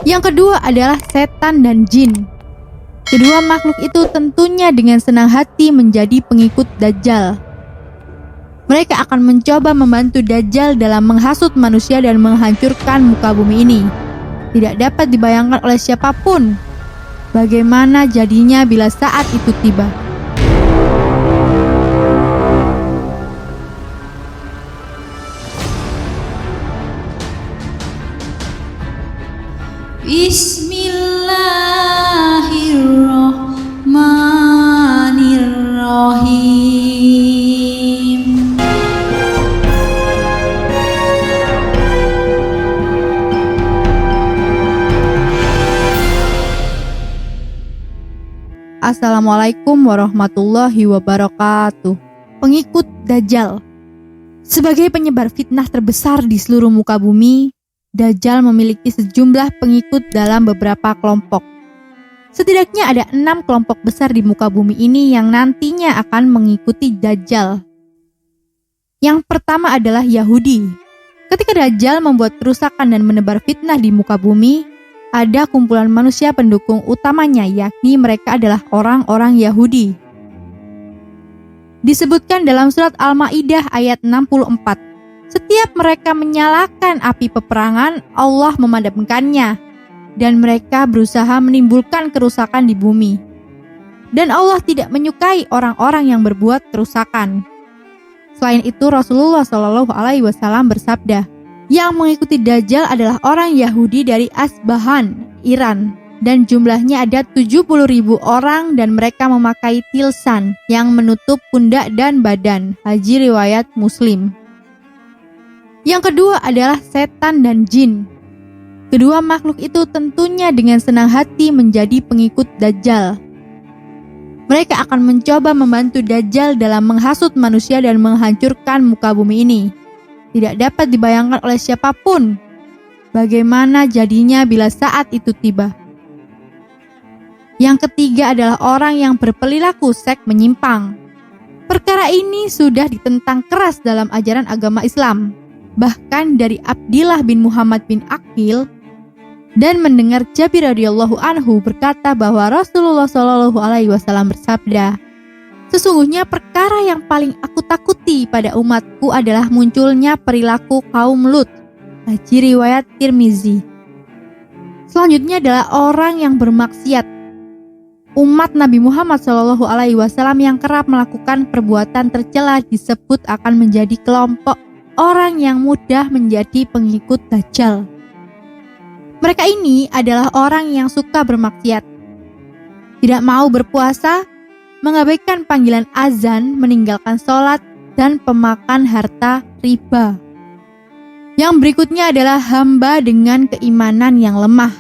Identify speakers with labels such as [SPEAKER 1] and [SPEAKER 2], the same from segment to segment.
[SPEAKER 1] Yang kedua adalah setan dan jin. Kedua makhluk itu tentunya dengan senang hati menjadi pengikut Dajjal. Mereka akan mencoba membantu Dajjal dalam menghasut manusia dan menghancurkan muka bumi ini. Tidak dapat dibayangkan oleh siapapun bagaimana jadinya bila saat itu tiba.
[SPEAKER 2] Bismillahirrahmanirrahim.
[SPEAKER 1] Assalamualaikum warahmatullahi wabarakatuh. Pengikut Dajjal. Sebagai penyebar fitnah terbesar di seluruh muka bumi, Dajjal memiliki sejumlah pengikut dalam beberapa kelompok. Setidaknya ada 6 kelompok besar di muka bumi ini yang nantinya akan mengikuti Dajjal. Yang pertama adalah Yahudi. Ketika Dajjal membuat kerusakan dan menebar fitnah di muka bumi, ada kumpulan manusia pendukung utamanya, yakni mereka adalah orang-orang Yahudi. Disebutkan dalam surat Al-Maidah ayat 64, setiap mereka menyalakan api peperangan, Allah memadamkannya, dan mereka berusaha menimbulkan kerusakan di bumi. Dan Allah tidak menyukai orang-orang yang berbuat kerusakan. Selain itu, Rasulullah SAW bersabda, yang mengikuti Dajjal adalah orang Yahudi dari Asbahan, Iran, dan jumlahnya ada 70.000 orang dan mereka memakai tilsan yang menutup pundak dan badan. Hadis riwayat Muslim. Yang kedua adalah setan dan jin. Kedua makhluk itu tentunya dengan senang hati menjadi pengikut Dajjal. Mereka akan mencoba membantu Dajjal dalam menghasut manusia dan menghancurkan muka bumi ini. Tidak dapat dibayangkan oleh siapapun bagaimana jadinya bila saat itu tiba. Yang ketiga adalah orang yang berperilaku seks menyimpang. Perkara ini sudah ditentang keras dalam ajaran agama Islam. Bahkan dari Abdillah bin Muhammad bin Aqil dan mendengar Jabir radhiyallahu anhu berkata bahwa Rasulullah SAW bersabda, sesungguhnya perkara yang paling aku takuti pada umatku adalah munculnya perilaku kaum Lut. Hadis riwayat Tirmizi. Selanjutnya adalah orang yang bermaksiat. Umat Nabi Muhammad SAW yang kerap melakukan perbuatan tercela disebut akan menjadi kelompok orang yang mudah menjadi pengikut Dajjal. Mereka ini adalah orang yang suka bermaksiat, tidak mau berpuasa, mengabaikan panggilan azan, meninggalkan sholat, dan pemakan harta riba. Yang berikutnya adalah hamba dengan keimanan yang lemah.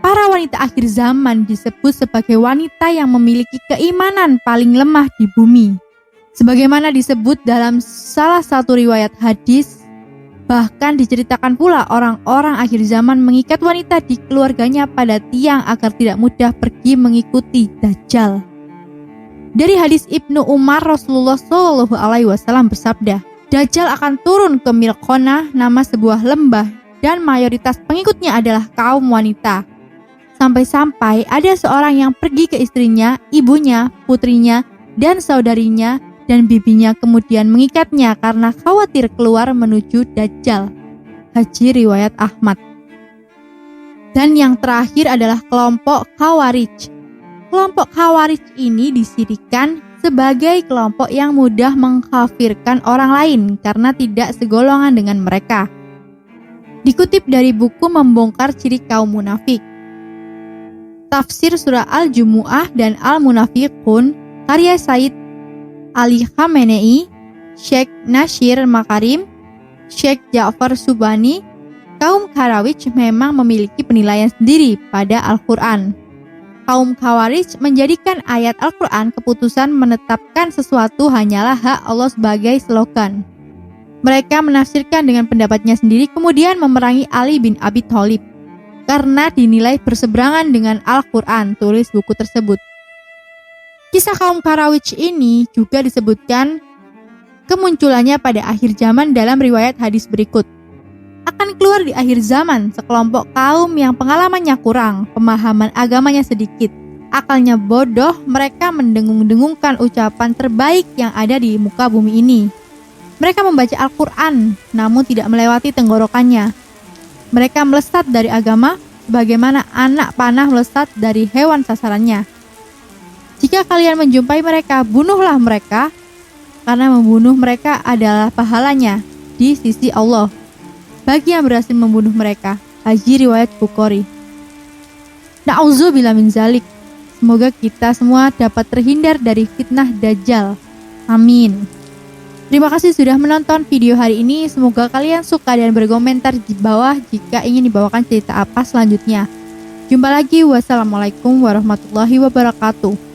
[SPEAKER 1] Para wanita akhir zaman disebut sebagai wanita yang memiliki keimanan paling lemah di bumi. Sebagaimana disebut dalam salah satu riwayat hadis, bahkan diceritakan pula orang-orang akhir zaman mengikat wanita di keluarganya pada tiang agar tidak mudah pergi mengikuti Dajjal. Dari hadis Ibnu Umar, Rasulullah SAW bersabda, Dajjal akan turun ke Milqona, nama sebuah lembah, dan mayoritas pengikutnya adalah kaum wanita. Sampai-sampai ada seorang yang pergi ke istrinya, ibunya, putrinya, dan saudarinya, dan bibinya kemudian mengikatnya karena khawatir keluar menuju Dajjal. Hadis riwayat Ahmad. Dan yang terakhir adalah kelompok Khawarij. Kelompok Khawarij ini disirikan sebagai kelompok yang mudah mengkafirkan orang lain karena tidak segolongan dengan mereka. Dikutip dari buku Membongkar Ciri Kaum Munafik, Tafsir Surah Al-Jumu'ah dan Al-Munafiqun, karya Said Ali Khamenei, Syekh Nashir Makarim, Syekh Ja'far Subani, kaum Khawarij memang memiliki penilaian sendiri pada Al-Quran. Kaum Khawarij menjadikan ayat Al-Quran keputusan menetapkan sesuatu hanyalah hak Allah sebagai slogan. Mereka menafsirkan dengan pendapatnya sendiri kemudian memerangi Ali bin Abi Thalib karena dinilai berseberangan dengan Al-Quran, tulis buku tersebut. Kisah kaum Khawarij ini juga disebutkan kemunculannya pada akhir zaman dalam riwayat hadis berikut. Akan keluar di akhir zaman sekelompok kaum yang pengalamannya kurang, pemahaman agamanya sedikit, akalnya bodoh. Mereka mendengung-dengungkan ucapan terbaik yang ada di muka bumi ini. Mereka membaca Al-Quran namun tidak melewati tenggorokannya. Mereka melesat dari agama sebagaimana anak panah melesat dari hewan sasarannya. Jika kalian menjumpai mereka, bunuhlah mereka, karena membunuh mereka adalah pahalanya di sisi Allah bagi yang berhasil membunuh mereka. Haji riwayat Bukhari. Na'udzubillah min zalik. Semoga kita semua dapat terhindar dari fitnah Dajjal. Amin. Terima kasih sudah menonton video hari ini. Semoga kalian suka dan berkomentar di bawah jika ingin dibawakan cerita apa selanjutnya. Jumpa lagi. Wassalamualaikum warahmatullahi wabarakatuh.